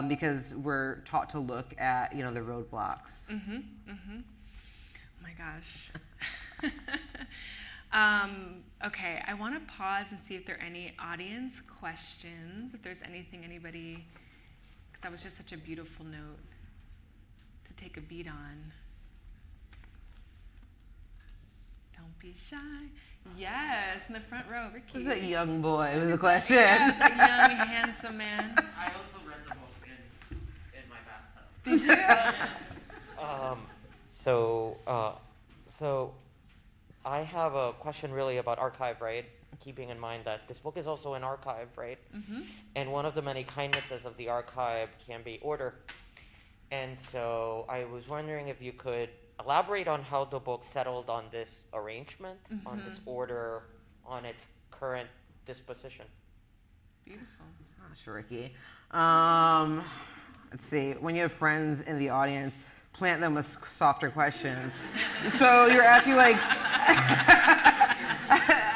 because we're taught to look at, you know, the roadblocks.
Oh my gosh. Okay, I want to pause and see if there are any audience questions, if there's anything anybody, because that was just such a beautiful note to take a beat on. Don't be shy. Yes, in the front row, Ricky.
Who's that young boy with the question?
Yes, a young, handsome man.
I also read the book in my bathtub.
Did you?
So I have a question really about archive, right? Keeping in mind that this book is also an archive, right? And one of the many kindnesses of the archive can be order. And so I was wondering if you could elaborate on how the book settled on this arrangement, on this order, on its current disposition.
Beautiful.
Gosh, Ricky. Let's see. When you have friends in the audience, plant them with softer questions. So you're asking like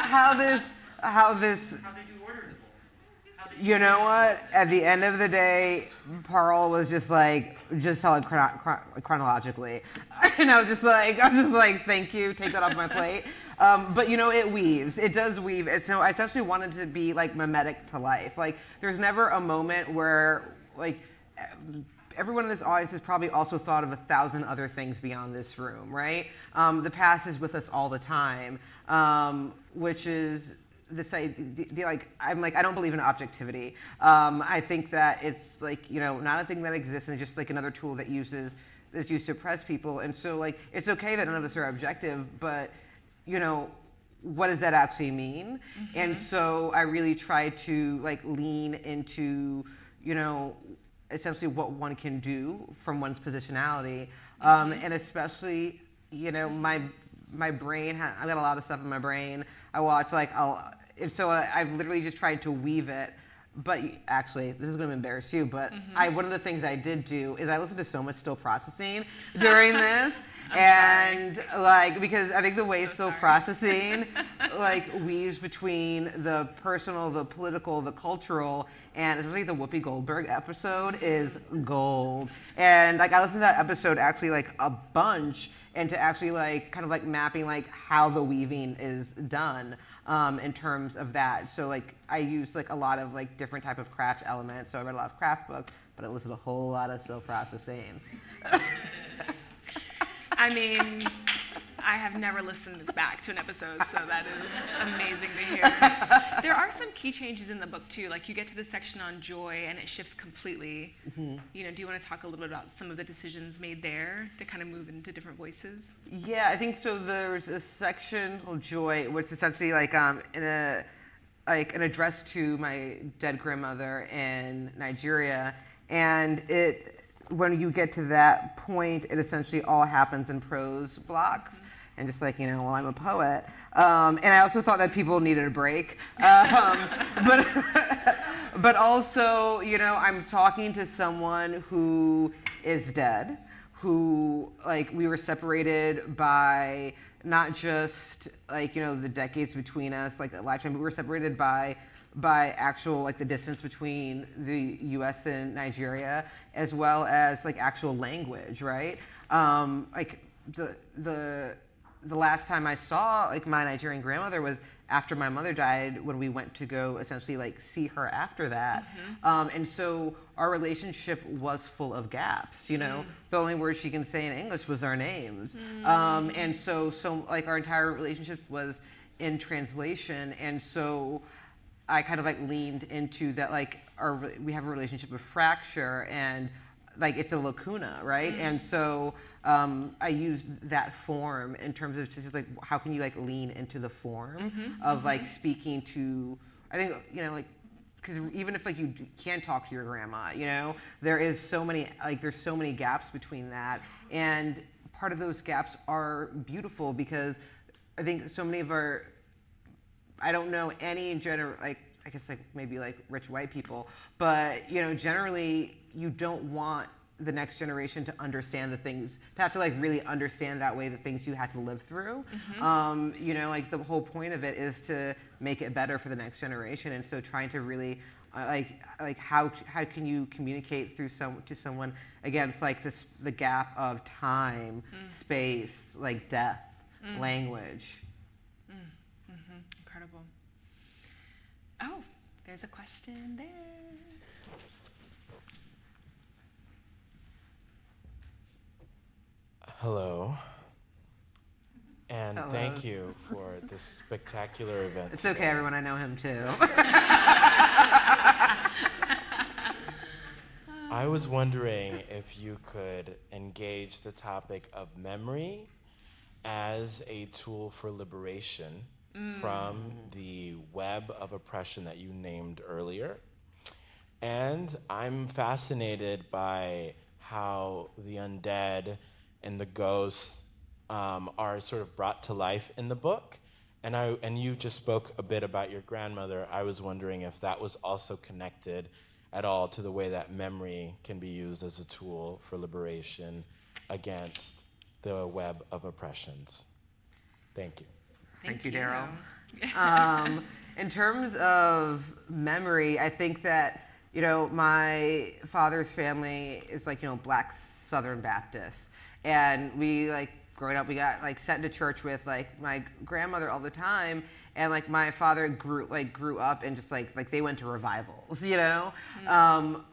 how this.
How did you order the book?
You know what? At the end of the day, Pearl was just tell it chronologically. And I was just like, thank you, take that off my plate. But you know, it weaves. It does weave. So I essentially wanted to be like mimetic to life. Like, there's never a moment where like everyone in this audience has probably also thought of 1,000 other things beyond this room, right? The past is with us all the time, which is this idea, like, I don't believe in objectivity. I think that it's like, you know, not a thing that exists, and just like another tool that's used to oppress people. And so like, it's okay that none of us are objective, but, you know, what does that actually mean? And so I really try to like lean into, you know, essentially what one can do from one's positionality, and especially, you know, my brain, I've got a lot of stuff in my brain. I watch like, I've literally just tried to weave it. But actually, this is going to embarrass you, but one of the things I did do is I listened to so much Still Processing during this. And like, because I think the way Still Processing like weaves between the personal, the political, the cultural, and especially the Whoopi Goldberg episode is gold. And like, I listened to that episode actually like a bunch, and to actually like kind of like mapping like how the weaving is done, in terms of that. So like, I use like a lot of like different type of craft elements. So I read a lot of craft books, but I listened to a whole lot of Still Processing.
I mean, I have never listened back to an episode, so that is amazing to hear. There are some key changes in the book too. Like you get to the section on joy and it shifts completely. Do you want to talk a little bit about some of the decisions made there to kind of move into different voices?
Yeah, I think so. There's a section called Joy, which is essentially like an address to my dead grandmother in Nigeria, and when you get to that point, it essentially all happens in prose blocks. And just like, well, I'm a poet. And I also thought that people needed a break. But also, I'm talking to someone who is dead, who, like, we were separated by not just, like, the decades between us, like a lifetime, but we were separated by actual, like, the distance between the U.S. and Nigeria, as well as, like, actual language, right? Like, the last time I saw, like, my Nigerian grandmother was after my mother died, when we went to go essentially, like, see her after that. And so our relationship was full of gaps, The only word she can say in English was our names. And so like, our entire relationship was in translation. And so I kind of, like, leaned into that, like, we have a relationship of fracture, and, like, it's a lacuna, right? And so I used that form in terms of just, like, how can you, like, lean into the form of, like, speaking to, I think, like, because even if, like, you can't talk to your grandma, there is so many, like, there's so many gaps between that. And part of those gaps are beautiful because I think so many of I don't know any like, I guess, like, maybe, like, rich white people, but, generally you don't want the next generation to understand to have to, like, really understand that way the things you had to live through. Like, the whole point of it is to make it better for the next generation. And so trying to really, like how can you communicate to someone against, like, the gap of time, space, like, death, language.
Incredible. Oh, there's a question there.
Hello. And
Hello.
Thank you for this spectacular event.
It's okay, everyone. I know him too.
I was wondering if you could engage the topic of memory as a tool for liberation from the web of oppression that you named earlier. And I'm fascinated by how the undead and the ghosts are sort of brought to life in the book. And you just spoke a bit about your grandmother. I was wondering if that was also connected at all to the way that memory can be used as a tool for liberation against the web of oppressions. Thank you.
Thank you, Daryl. In terms of memory, I think that, my father's family is, like, Black Southern Baptist. And we, like, growing up, we got, like, sent to church with, like, my grandmother all the time. And, like, my father grew up and just, like they went to revivals,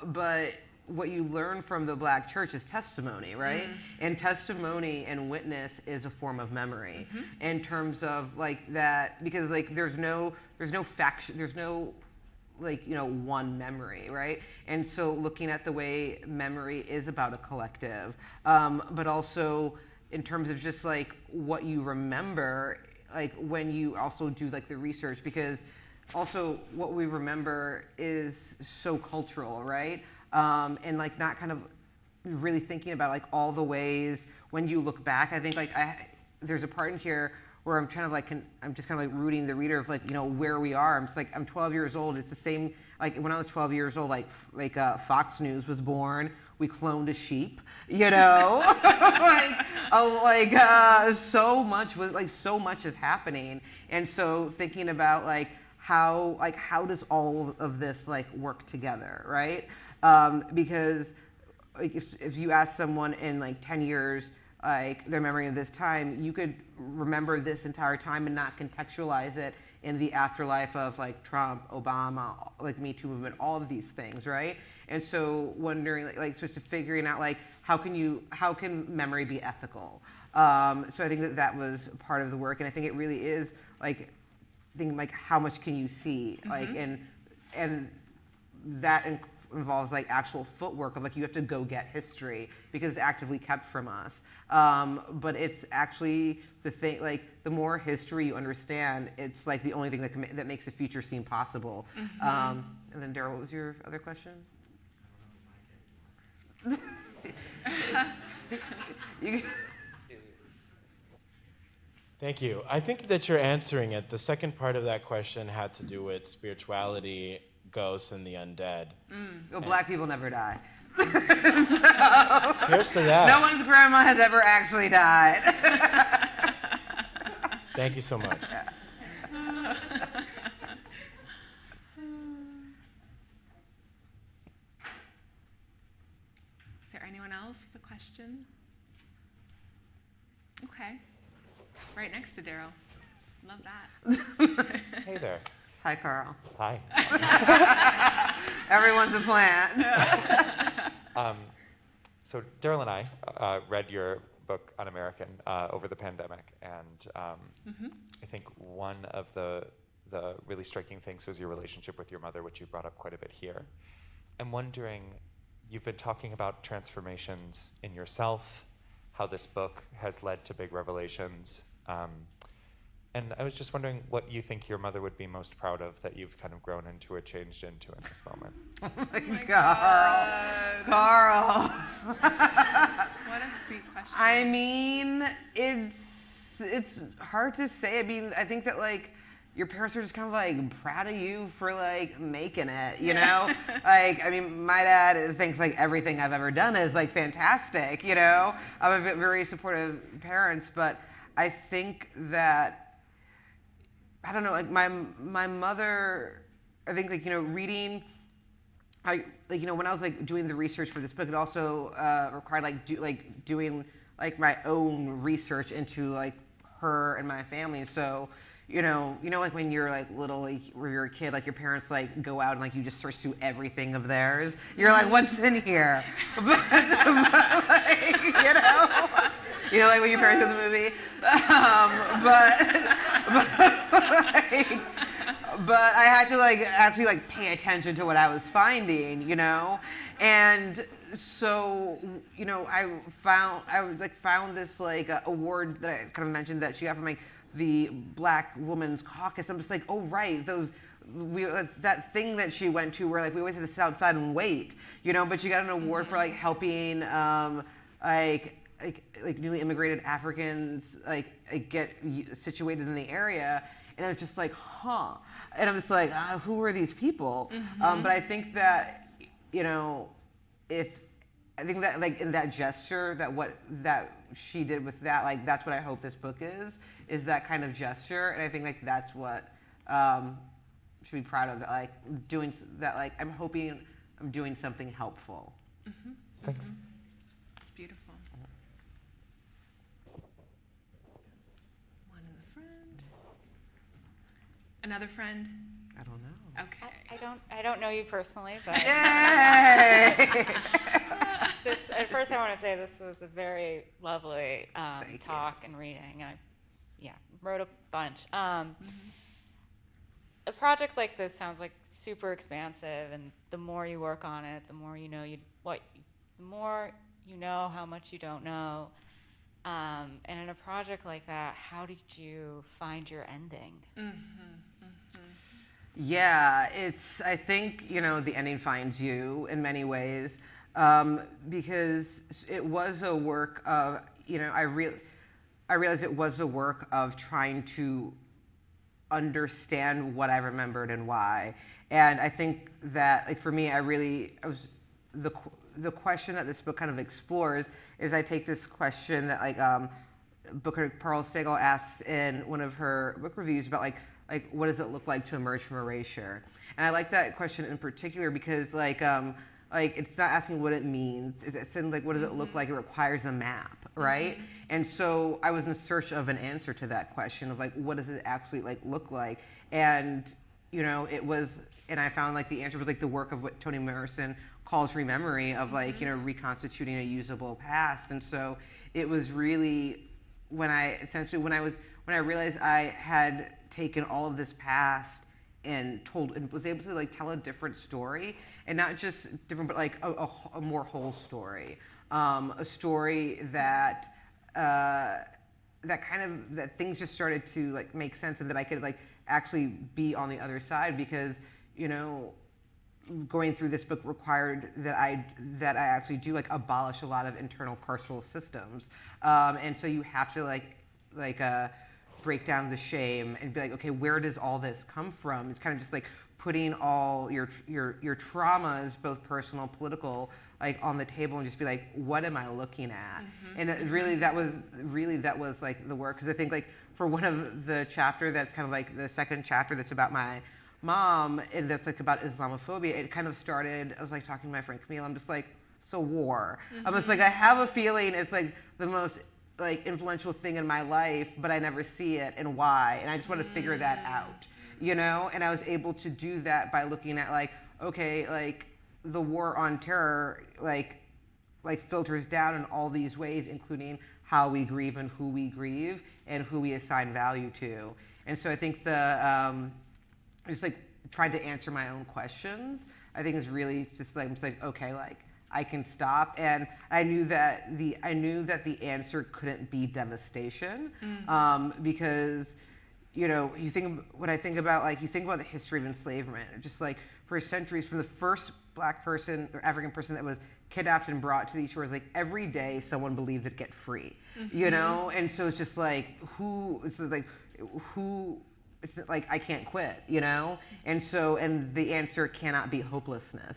But what you learn from the Black church is testimony, right? And testimony and witness is a form of memory in terms of, like, that, because, like, there's no faction, there's no, like, one memory, right? And so looking at the way memory is about a collective, but also in terms of just, like, what you remember, like, when you also do, like, the research, because also what we remember is so cultural, right? And, like, not kind of really thinking about, like, all the ways when you look back. I think, like, there's a part in here where I'm kind of, like, I'm just kind of, like, rooting the reader of, like, where we are. I'm just, like, I'm 12 years old. It's the same, like, when I was 12 years old, like Fox News was born. We cloned a sheep, so much is happening. And so thinking about, like, how does all of this, like, work together, right? Because, like, if you ask someone in, like, 10 years, like, their memory of this time, you could remember this entire time and not contextualize it in the afterlife of, like, Trump, Obama, like, Me Too movement, all of these things, right? And so wondering, like sort of figuring out, like, how can memory be ethical? So I think that that was part of the work, and I think it really is like, thinking like how much can you see, like, and that involves like actual footwork of like you have to go get history because it's actively kept from us. But it's actually the thing, like the more history you understand, it's like the only thing that makes the future seem possible. And then Daryl, what was your other question?
Thank you. I think that you're answering it. The second part of that question had to do with spirituality, ghosts, and the undead.
Well, black people never die.
Cheers to that.
No one's grandma has ever actually died.
Thank you so much.
Is there anyone else with a question? Okay. Right next to Daryl. Love that.
Hey there.
Hi, Carl.
Hi.
Everyone's a plant.
So Daryl and I read your book Un-American over the pandemic, and I think one of the really striking things was your relationship with your mother, which you brought up quite a bit here. I'm wondering, you've been talking about transformations in yourself, how this book has led to big revelations. And I was just wondering what you think your mother would be most proud of that you've kind of grown into or changed into in this moment.
Oh my God. Carl.
What a sweet question.
I mean, it's hard to say. I mean, I think that like your parents are just kind of like proud of you for like making it, you know? Like, I mean, my dad thinks like everything I've ever done is like fantastic, you know? I'm a very supportive parents, but I think that, I don't know, like my mother, I think like, you know, reading, like, you know, when I was like doing the research for this book, it also required like doing like my own research into like her and my family. So, you know, like when you're like little, like when you're a kid, like your parents like go out and like you just search through everything of theirs. You're like, what's in here? But like, you know, like when your parents go to the movie. But I had to like actually like pay attention to what I was finding, you know, and so, you know, I found this like award that I kind of mentioned that she got from like the Black Women's Caucus. I'm just like, oh right, that thing that she went to where like we always had to sit outside and wait, you know, but she got an award for like helping like newly immigrated Africans like get situated in the area, and I was just like, huh, and I'm just like, who are these people? But I think that, you know, I think that like in that gesture that she did with that, like that's what I hope this book is that kind of gesture, and I think like that's what should be proud of, that like doing that, like I'm hoping I'm doing something helpful.
Thanks.
Beautiful. One in the front. Another friend?
I don't know.
Okay.
I don't know you personally, but
Yay!
at first I want to say this was a very lovely talk and reading. I wrote a bunch. A project like this sounds like super expansive, and the more you work on it, the more you know the more you know how much you don't know. And in a project like that, how did you find your ending?
Yeah, I think, you know, the ending finds you in many ways, because it was a work of, you know, I realized it was a work of trying to understand what I remembered and why. And I think that, like for me, the question that this book kind of explores is, I take this question that like Booker Pearl Sagal asks in one of her book reviews about like what does it look like to emerge from erasure? And I like that question in particular because like it's not asking what it means. It's saying like what does it look like? It requires a map, right? And so I was in search of an answer to that question of like what does it actually like look like? And you know, and I found like the answer was like the work of what Toni Morrison calls rememory, of like, you know, reconstituting a usable past. And so it was really when I realized I had taken all of this past and was able to like tell a different story, and not just different, but like a more whole story, a story that that things just started to like make sense, and that I could like actually be on the other side, because going through this book required that I actually do like abolish a lot of internal carceral systems, and so you have to break down the shame and be like, okay, where does all this come from? It's kind of just like putting all your traumas, both personal, political, like on the table, and just be like, what am I looking at? And that was like the work, because I think like for one of the chapter that's kind of like the second chapter that's about my mom, and that's like about Islamophobia, it kind of started, I was like talking to my friend Camille, I'm just like, so war. I'm just like, I have a feeling it's like the most like influential thing in my life, but I never see it, and why, and I just want to figure that out, and I was able to do that by looking at like, okay, like the war on terror like filters down in all these ways, including how we grieve and who we grieve and who we assign value to. And so I think just like trying to answer my own questions, I think is really just like, I'm just like, okay, like I can stop. And I knew that the answer couldn't be devastation, because you think about the history of enslavement, just like for centuries, from the first black person or African person that was kidnapped and brought to these shores, like every day someone believed they'd get free, and so it's just like, it's like, I can't quit, and the answer cannot be hopelessness,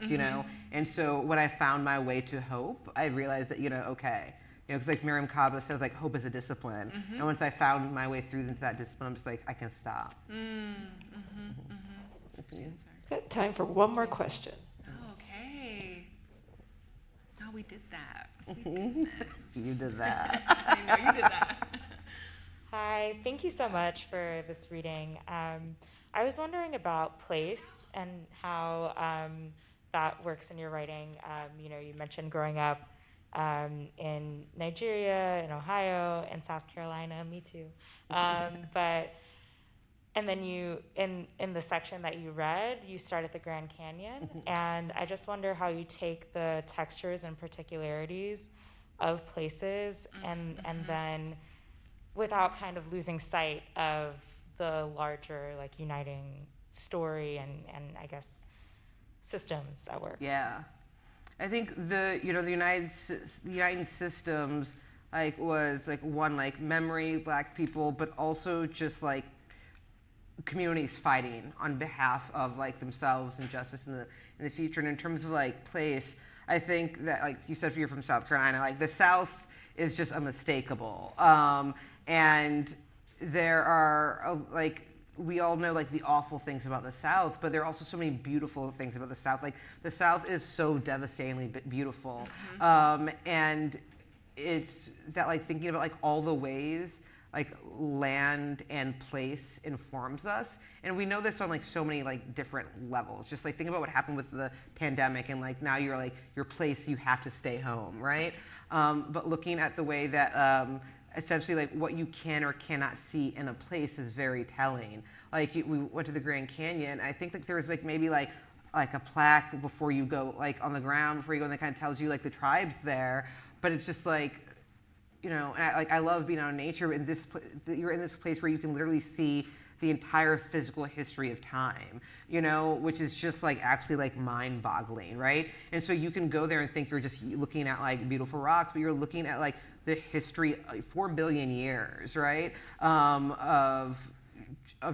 and so when I found my way to hope, I realized that, okay, because like Miriam Kaba says, like, hope is a discipline, and once I found my way through into that discipline, I'm just like, I can stop.
Got time for one more question.
Okay. Oh, we did that.
You did that.
I know you did that.
Hi, thank you so much for this reading. I was wondering about place and how that works in your writing. You mentioned growing up in Nigeria, in Ohio, and South Carolina. Me too. And then you, in the section that you read, you start at the Grand Canyon, and I just wonder how you take the textures and particularities of places, and then, without kind of losing sight of the larger, like, uniting story and I guess systems at work.
Yeah, I think the uniting systems was one, like memory, Black people, but also just like communities fighting on behalf of like themselves and justice in the future. And in terms of like place, I think that, like you said, if you're from South Carolina, like the South is just unmistakable. And there are we all know like the awful things about the South, but there are also so many beautiful things about the South. Like the South is so devastatingly beautiful. And it's that, like, thinking about like all the ways like land and place informs us, and we know this on like so many like different levels. Just like think about what happened with the pandemic, and like now you're like your place, you have to stay home, right? But looking at the way that essentially like what you can or cannot see in a place is very telling. Like we went to the Grand Canyon. I think that there was like maybe like a plaque before you go, like on the ground before you go, and that kind of tells you like the tribes there. But it's just like, and I love being out in nature. In this, you're in this place where you can literally see the entire physical history of time, which is just like actually like mind-boggling, right? And so you can go there and think you're just looking at like beautiful rocks, but you're looking at like the history, 4 billion years, right? Of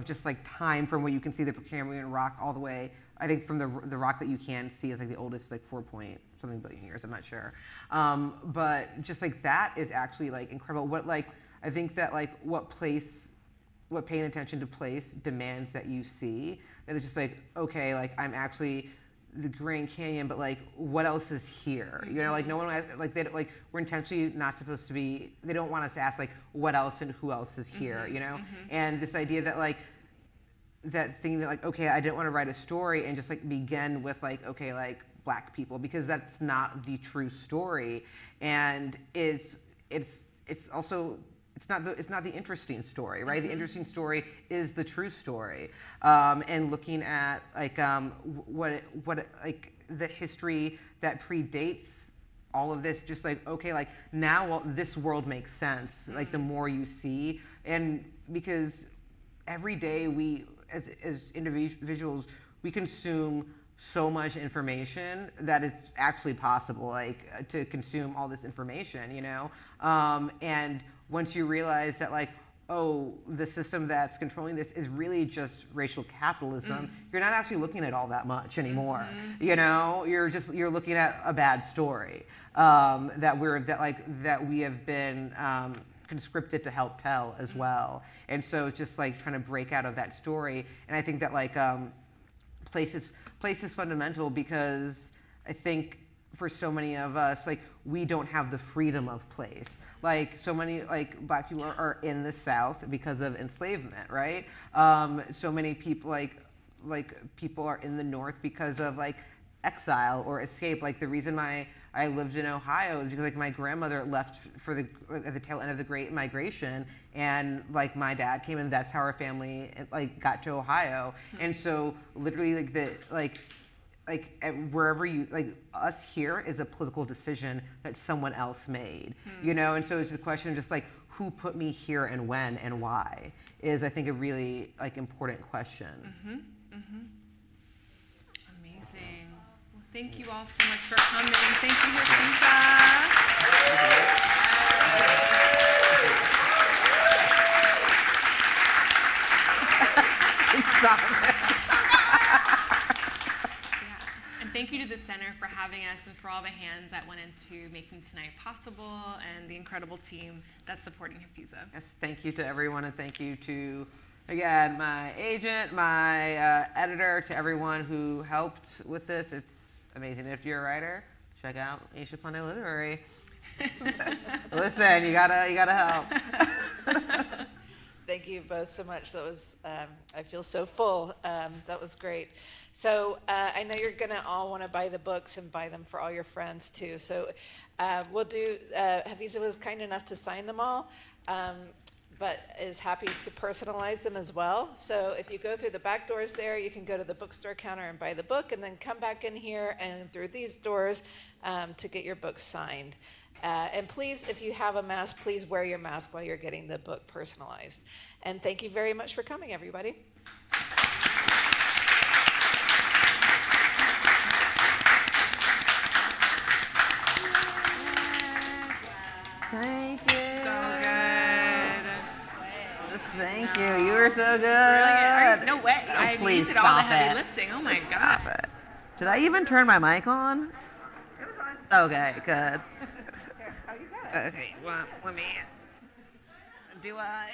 just like time from what you can see the Precambrian rock all the way. I think from the rock that you can see is like the oldest, like 4-point-something billion years. I'm not sure, but just like that is actually like incredible. What like I think that like what paying attention to place demands that you see. That it's just like, okay, like I'm actually the Grand Canyon, but like what else is here? Like no one like we're intentionally not supposed to be. They don't want us to ask like what else and who else is here. And this idea that like. That thing that like, okay, I didn't want to write a story and just like begin with like, okay, like Black people, because that's not the true story. And it's also it's not the interesting story, right? The interesting story is the true story, and looking at like like the history that predates all of this, just like, okay, like now this world makes sense, like the more you see. And because every day we as individuals, we consume so much information that it's actually possible, like to consume all this information, you know. And once you realize that, like, oh, the system that's controlling this is really just racial capitalism, you're not actually looking at all that much anymore. You know, you're looking at a bad story that we have been conscripted to help tell as well. And so it's just like trying to break out of that story. And I think that like place is fundamental, because I think for so many of us, like, we don't have the freedom of place. Like, so many, like, Black people are in the South because of enslavement, right? So many people, like people are in the North because of, like, exile or escape. Like, the reason I lived in Ohio is because, like, my grandmother left at the tail end of the Great Migration, and, like, my dad came, and that's how our family, like, got to Ohio. And so literally, like wherever you, like, us here is a political decision that someone else made, you know. And so it's the question of just like, who put me here and when and why is, I think, a really, like, important question.
Amazing. Well, thank you all so much for coming. Thank you, Hafizah.
Stop.
Thank you to the center for having us, and for all the hands that went into making tonight possible, and the incredible team that's supporting Hafizah.
Yes, thank you to everyone, and thank you to, again, my agent, my editor, to everyone who helped with this. It's amazing. If you're a writer, check out Asia Pandey Literary. Listen, you gotta help.
Thank you both so much. That was, I feel so full. That was great. So I know you're gonna all wanna buy the books and buy them for all your friends too. So we'll do, Hafizah was kind enough to sign them all, but is happy to personalize them as well. So if you go through the back doors there, you can go to the bookstore counter and buy the book, and then come back in here and through these doors to get your books signed. And please, if you have a mask, please wear your mask while you're getting the book personalized. And thank you very much for coming, everybody.
Thank you.
So good.
Thank you. You were so good.
Brilliant. No way.
Oh,
I
please
did all the
stop
heavy
it.
lifting. Oh my
Stop
gosh.
it. Did I even turn my mic on?
It was on.
Okay, good.
Here, oh, you got it.
Okay, well, let me. Do I?